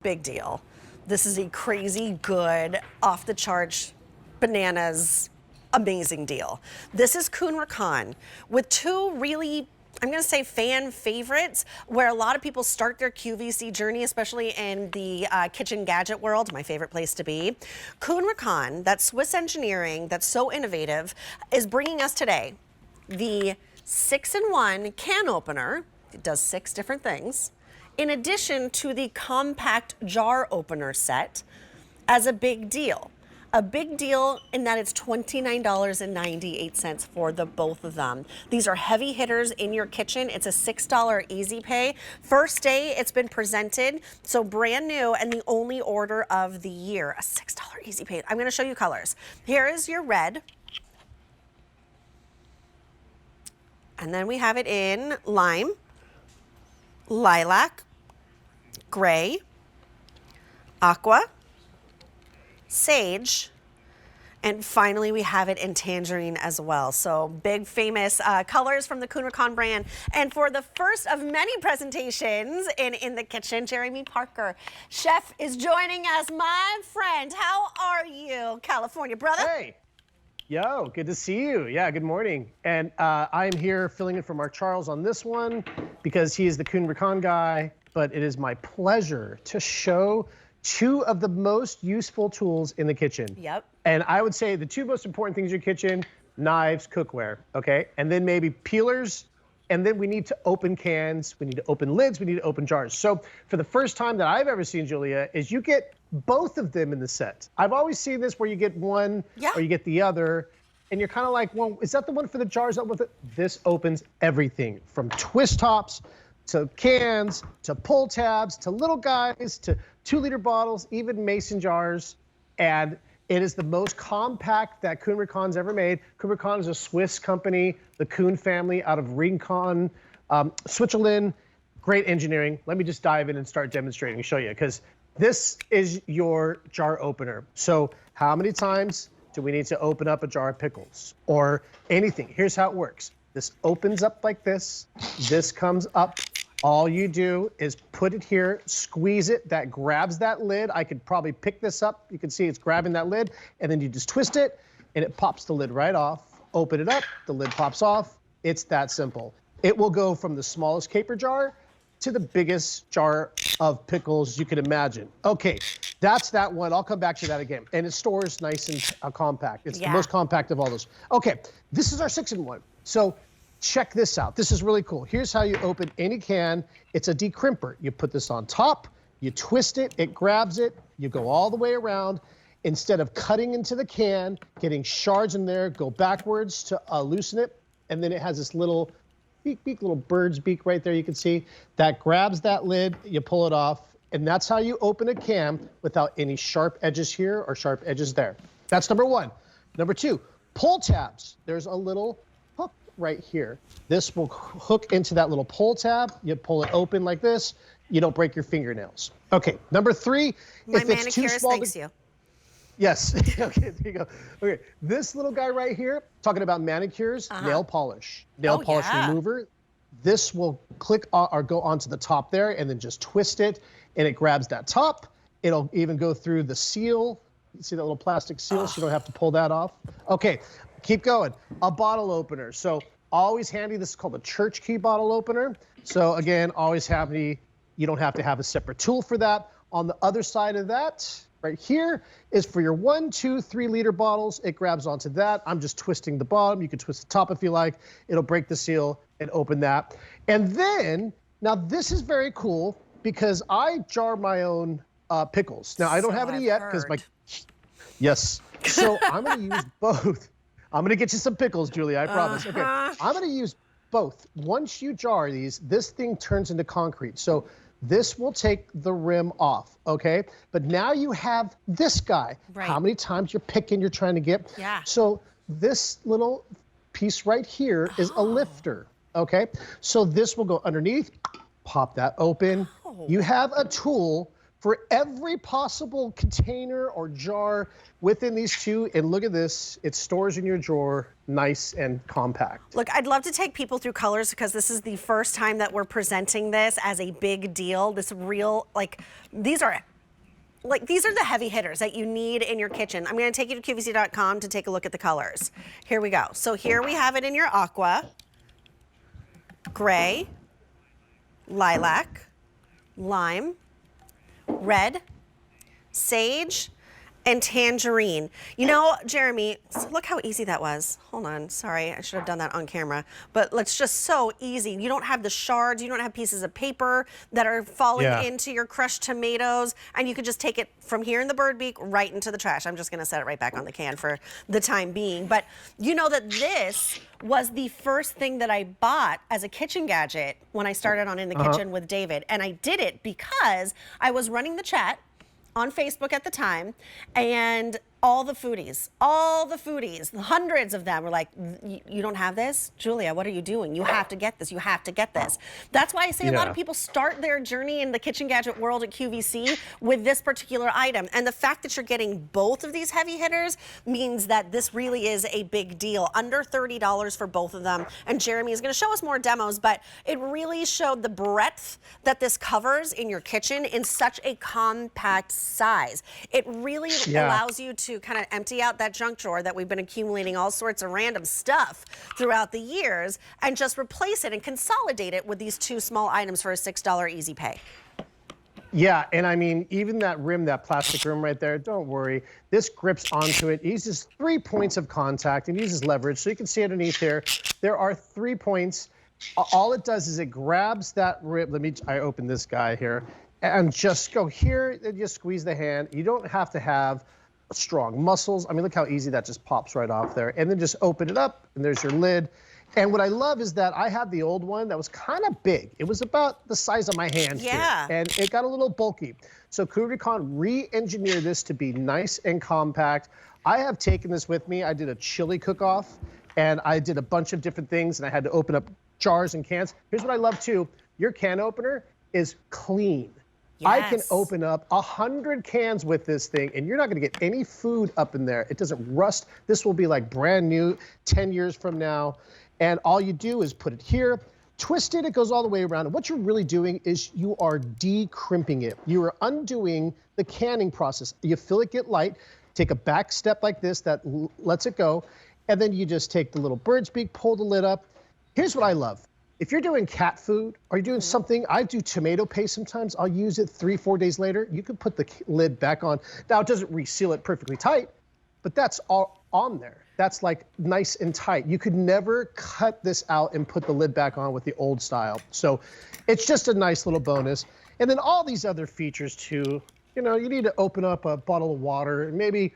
Big deal. This is a crazy good, off the charts, bananas, amazing deal. This is Kuhn Rikon with two really, I'm going to say, fan favorites, where a lot of people start their QVC journey, especially in the kitchen gadget world, my favorite place to be. Kuhn Rikon, that Swiss engineering that's so innovative, is bringing us today the 6-in-1 can opener. It does 6 different things, in addition to the compact jar opener set, as a big deal. A big deal in that it's $29.98 for the both of them. These are heavy hitters in your kitchen. It's a $6 easy pay. First day it's been presented, so brand new and the only order of the year. A $6 easy pay. I'm gonna show you colors. Here is your red. And then we have it in lime, lilac, gray, aqua, sage, and finally we have it in tangerine as well. So big famous colors from the Kuhn Rikon brand. And for the first of many presentations in the kitchen, Jeremy Parker, chef, is joining us. My friend, how are you, California brother? Hey. Yo, good to see you. Yeah, good morning. And I'm here filling in for Mark Charles on this one because he is the Kuhn Rikon guy, but it is my pleasure to show 2 of the most useful tools in the kitchen. Yep. And I would say the 2 most important things in your kitchen: knives, cookware, okay? And then maybe peelers, and then we need to open cans, we need to open lids, we need to open jars. So for the first time that I've ever seen, Julia, is you get both of them in the set. I've always seen this where you get one or you get the other, and you're kind of like, well, is that the one for the jars? This opens everything from twist tops to cans to pull tabs to little guys to 2-liter bottles, even mason jars. And it is the most compact that Kuhn Rikon's ever made. Kuhn Rikon is a Swiss company, the Kuhn family out of Rincon, Switzerland. Great engineering. Let me just dive in and start demonstrating and show you, because this is your jar opener. So how many times do we need to open up a jar of pickles or anything? Here's how it works. This opens up like this. This comes up. All you do is put it here, squeeze it. That grabs that lid. I could probably pick this up. You can see it's grabbing that lid, and then you just twist it, and it pops the lid right off. Open it up, the lid pops off. It's that simple. It will go from the smallest caper jar to the biggest jar of pickles you could imagine. Okay, that's that one. I'll come back to that again. And it stores nice and compact. It's the most compact of all those. Okay, this is our 6-in-1. So check this out. This is really cool. Here's how you open any can. It's a decrimper. You put this on top, you twist it, it grabs it, you go all the way around. Instead of cutting into the can, getting shards in there, go backwards to loosen it, and then it has this little little bird's beak right there, you can see. That grabs that lid, you pull it off, and that's how you open a can without any sharp edges here or sharp edges there. That's number 1. Number 2, pull tabs. There's a little hook right here. This will hook into that little pull tab. You pull it open like this. You don't break your fingernails. Okay, number 3, my if it's too small, thanks you. Yes. Okay, there you go. Okay, this little guy right here, talking about manicures, nail polish. Nail polish remover. This will click or go onto the top there, and then just twist it, and it grabs that top. It'll even go through the seal. You see that little plastic seal, so you don't have to pull that off. Okay, keep going. A bottle opener. So always handy. This is called a church key bottle opener. So again, always handy. You don't have to have a separate tool for that. On the other side of that, right here, is for your 1, 2, 3-liter bottles. It grabs onto that. I'm just twisting the bottom. You can twist the top if you like. It'll break the seal and open that. And then, now this is very cool because I jar my own pickles. Now, I don't have any yet because yes. So I'm going to use both. I'm going to get you some pickles, Julia, I promise. Okay, I'm going to use both. Once you jar these, this thing turns into concrete. So this will take the rim off, okay? But now you have this guy. Right. How many times you're picking, you're trying to get. Yeah. So this little piece right here is a lifter, okay? So this will go underneath, pop that open. You have a tool for every possible container or jar within these 2, and look at this, it stores in your drawer, nice and compact. Look, I'd love to take people through colors because this is the first time that we're presenting this as a big deal. This real, like, these are like these are the heavy hitters that you need in your kitchen. I'm gonna take you to QVC.com to take a look at the colors. Here we go. So here we have it in your aqua, gray, lilac, lime, red, sage, and tangerine. You know, Jeremy, look how easy that was. Hold on, sorry, I should have done that on camera. But it's just so easy. You don't have the shards, you don't have pieces of paper that are falling into your crushed tomatoes, and you can just take it from here in the bird beak right into the trash. I'm just gonna set it right back on the can for the time being. But you know that this was the first thing that I bought as a kitchen gadget when I started on In the Kitchen with David. And I did it because I was running the chat on Facebook at the time, and all the foodies, hundreds of them were like, you don't have this? Julia, what are you doing? You have to get this, you have to get this. That's why I say a lot of people start their journey in the kitchen gadget world at QVC with this particular item. And the fact that you're getting both of these heavy hitters means that this really is a big deal. Under $30 for both of them. And Jeremy is gonna show us more demos, but it really showed the breadth that this covers in your kitchen in such a compact size. It really allows you to kind of empty out that junk drawer that we've been accumulating all sorts of random stuff throughout the years and just replace it and consolidate it with these two small items for a $6 easy pay. Yeah, and I mean, even that rim, that plastic rim right there, don't worry. This grips onto it. It uses 3 points of contact and uses leverage. So you can see underneath here, there are 3 points. All it does is it grabs that rim. I open this guy here and just go here and just squeeze the hand. You don't have to have strong muscles. I mean, look how easy that just pops right off there. And then just open it up and there's your lid. And what I love is that I had the old one that was kind of big. It was about the size of my hand here, and it got a little bulky. So Kuhn Rikon re-engineered this to be nice and compact. I have taken this with me. I did a chili cook-off, and I did a bunch of different things, and I had to open up jars and cans. Here's what I love, too. Your can opener is clean. I can open up 100 cans with this thing, and you're not gonna get any food up in there. It doesn't rust. This will be like brand new 10 years from now. And all you do is put it here, twist it, it goes all the way around. And what you're really doing is you are de-crimping it. You are undoing the canning process. You feel it get light, take a back step like this that lets it go, and then you just take the little bird's beak, pull the lid up. Here's what I love. If you're doing cat food or you're doing something, I do tomato paste sometimes, I'll use it 3-4 days later. You can put the lid back on. Now, it doesn't reseal it perfectly tight, but that's all on there. That's like nice and tight. You could never cut this out and put the lid back on with the old style. So it's just a nice little bonus. And then all these other features too. You know, you need to open up a bottle of water and maybe,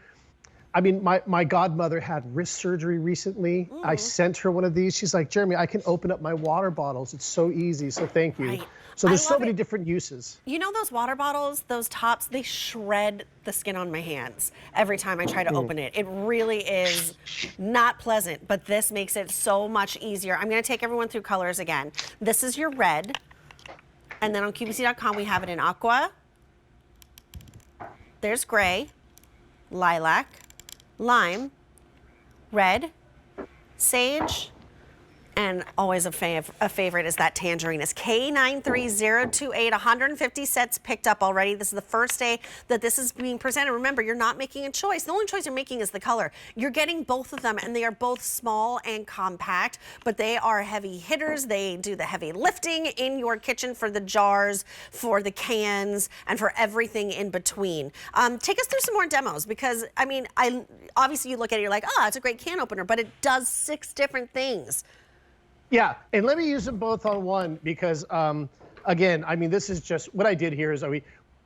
I mean, my godmother had wrist surgery recently. I sent her one of these. She's like, Jeremy, I can open up my water bottles. It's so easy, so thank you. So there's so many different uses. You know those water bottles, those tops, they shred the skin on my hands every time I try to open it. It really is not pleasant, but this makes it so much easier. I'm gonna take everyone through colors again. This is your red, and then on QVC.com we have it in aqua. There's gray, lilac, lime, red, sage, and always a favorite is that tangerine. It's K93028, 150 sets picked up already. This is the first day that this is being presented. Remember, you're not making a choice. The only choice you're making is the color. You're getting both of them, and they are both small and compact, but they are heavy hitters. They do the heavy lifting in your kitchen for the jars, for the cans, and for everything in between. Take us through some more demos, because, I mean, obviously you look at it, you're like, oh, it's a great can opener, but it does 6 different things. Yeah, and let me use them both on one because, again, I mean, this is just, what I did here is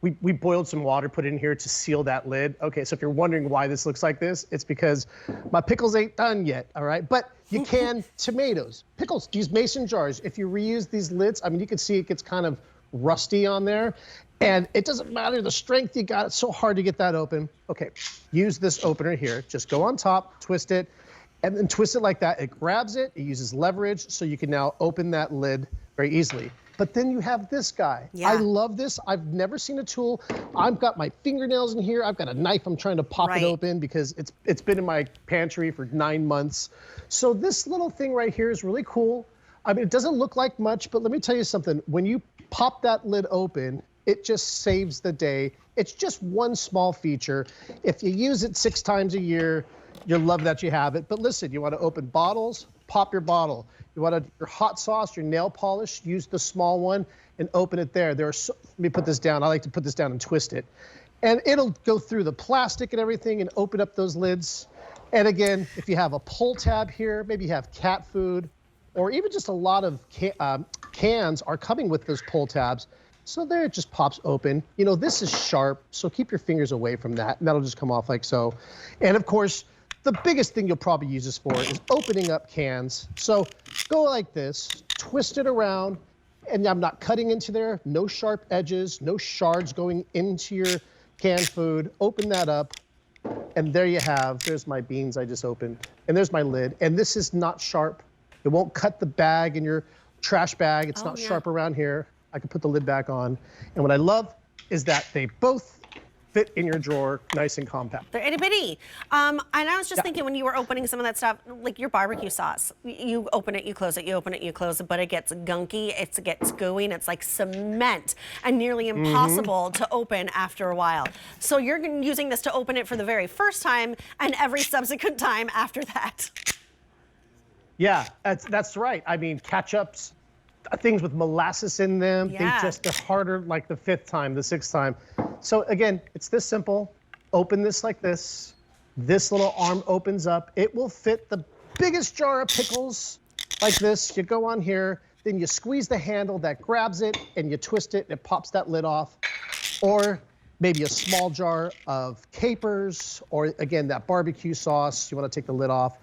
we boiled some water, put it in here to seal that lid. Okay, so if you're wondering why this looks like this, it's because my pickles ain't done yet, all right? But you can tomatoes, pickles, use mason jars. If you reuse these lids, I mean, you can see it gets kind of rusty on there. And it doesn't matter the strength you got, it's so hard to get that open. Okay, use this opener here. Just go on top, twist it, and then twist it like that. It grabs it, it uses leverage, so you can now open that lid very easily. But then you have this guy. I love this. I've never seen a tool. I've got my fingernails in here. I've got a knife I'm trying to pop it open because it's been in my pantry for 9 months. So this little thing right here is really cool. I mean, it doesn't look like much, but let me tell you something. When you pop that lid open, it just saves the day. It's just one small feature. If you use it 6 times a year, you'll love that you have it. But listen, you want to open bottles, pop your bottle. You want your hot sauce, your nail polish, use the small one and open it there. Let me put this down. I like to put this down and twist it. And it'll go through the plastic and everything and open up those lids. And again, if you have a pull tab here, maybe you have cat food, or even just a lot of cans are coming with those pull tabs. So there it just pops open. You know, this is sharp, so keep your fingers away from that, and that'll just come off like so. And of course, the biggest thing you'll probably use this for is opening up cans. So go like this, twist it around, and I'm not cutting into there, no sharp edges, no shards going into your canned food. Open that up, and there you have, there's my beans I just opened, and there's my lid. And this is not sharp. It won't cut the bag in your trash bag. It's not sharp around here. I can put the lid back on. And what I love is that they both fit in your drawer, nice and compact. They're itty bitty. And I was just thinking when you were opening some of that stuff, like your barbecue sauce, you open it, you close it, you open it, you close it, but it gets gunky, it gets gooey, and it's like cement and nearly impossible to open after a while. So you're using this to open it for the very first time and every subsequent time after that. Yeah, that's right. I mean, ketchups, things with molasses in them, they're harder like the 5th time, the 6th time. So again, it's this simple. Open this like this. This little arm opens up. It will fit the biggest jar of pickles like this. You go on here, then you squeeze the handle that grabs it and you twist it and it pops that lid off. Or maybe a small jar of capers, or again, that barbecue sauce. You want to take the lid off.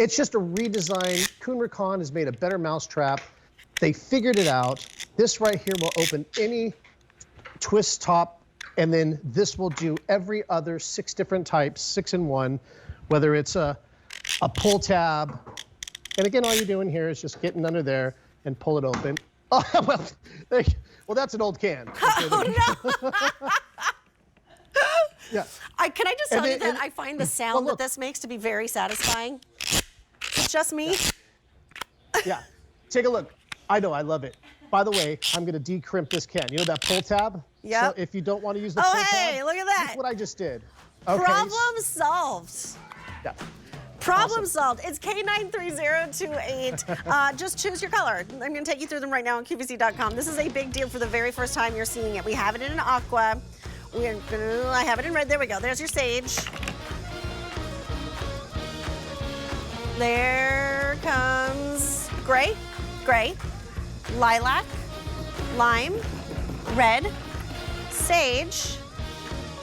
It's just a redesign. Kuhn Rikon has made a better mousetrap. They figured it out. This right here will open any twist top, and then this will do every other 6 different types, 6 in 1, whether it's a pull tab. And again, all you're doing here is just getting under there and pull it open. Oh, well, that's an old can. Oh, no. Yeah. Can I just tell you that I find the sound that this makes to be very satisfying? It's just me. Yeah. Take a look. I know, I love it. By the way, I'm going to decrimp this can. You know that pull tab? Yeah. So if you don't want to use the pull tab, hey, look at that. look what I just did. Okay. Problem solved. Yeah. Problem solved. It's K93028. Just choose your color. I'm going to take you through them right now on QVC.com. This is a big deal for the very first time you're seeing it. We have it in an aqua. I have it in red. There we go. There's your sage. There comes gray, lilac, lime, red, sage,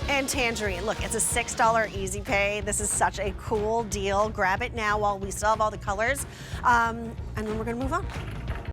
and tangerine. Look, it's a $6 easy pay. This is such a cool deal. Grab it now while we still have all the colors. And then we're going to move on.